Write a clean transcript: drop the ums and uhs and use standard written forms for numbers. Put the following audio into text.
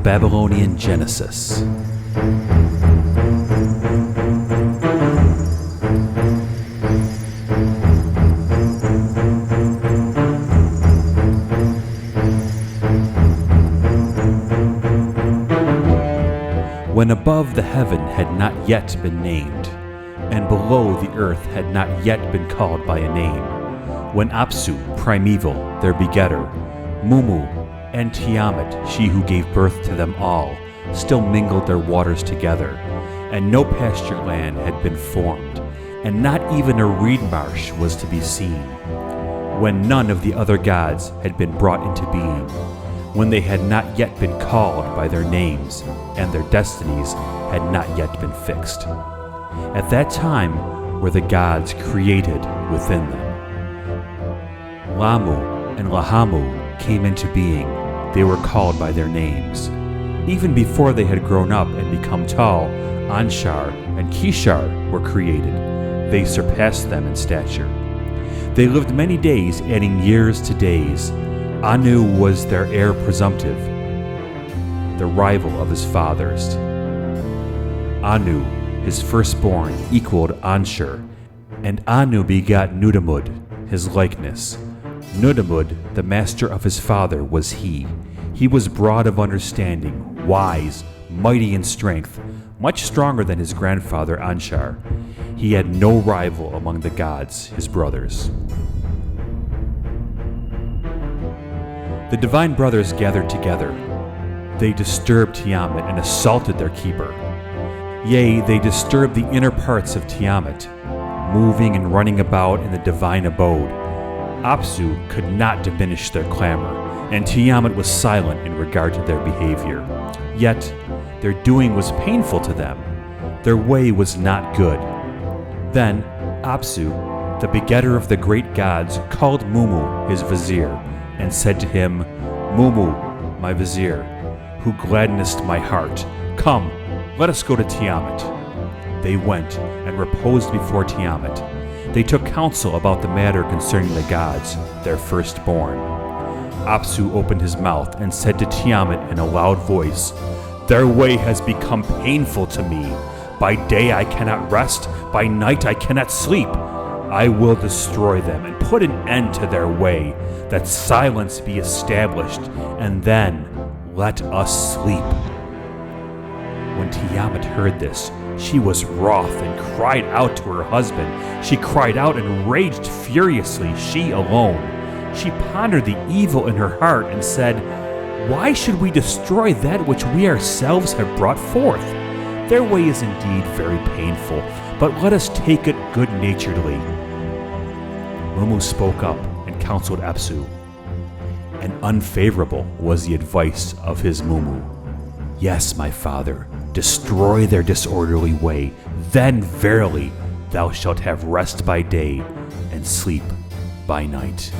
Babylonian Genesis. When above the heaven had not yet been named, and below the earth had not yet been called by a name, when Apsu, primeval, their begetter, Mumu, and Tiamat, she who gave birth to them all, still mingled their waters together, and no pasture land had been formed, and not even a reed marsh was to be seen, when none of the other gods had been brought into being, when they had not yet been called by their names, and their destinies had not yet been fixed. At that time were the gods created within them. Lamu and Lahamu came into being. They were called by their names. Even before they had grown up and become tall, Anshar and Kishar were created. They surpassed them in stature. They lived many days, adding years to days. Anu was their heir presumptive, the rival of his fathers. Anu, his firstborn, equaled Anshar, and Anu begot Nudimmud, his likeness. Nudimmud, the master of his father, was he. He was broad of understanding, wise, mighty in strength, much stronger than his grandfather Anshar. He had no rival among the gods, his brothers. The divine brothers gathered together. They disturbed Tiamat and assaulted their keeper. Yea, they disturbed the inner parts of Tiamat, moving and running about in the divine abode. Apsu could not diminish their clamor, and Tiamat was silent in regard to their behavior. Yet, their doing was painful to them. Their way was not good. Then, Apsu, the begetter of the great gods, called Mumu, his vizier, and said to him, Mumu, my vizier, who gladdenest my heart, come, let us go to Tiamat. They went and reposed before Tiamat. They took counsel about the matter concerning the gods, their firstborn. Apsu opened his mouth and said to Tiamat in a loud voice, Their way has become painful to me. By day I cannot rest, by night I cannot sleep. I will destroy them and put an end to their way, that silence be established, and then let us sleep. When Tiamat heard this, she was wroth and cried out to her husband. She cried out and raged furiously, she alone. She pondered the evil in her heart and said, Why should we destroy that which we ourselves have brought forth? Their way is indeed very painful, but let us take it good-naturedly. Mumu spoke up and counseled Apsu, and unfavorable was the advice of his Mumu. Yes, my father, destroy their disorderly way, then verily thou shalt have rest by day and sleep by night.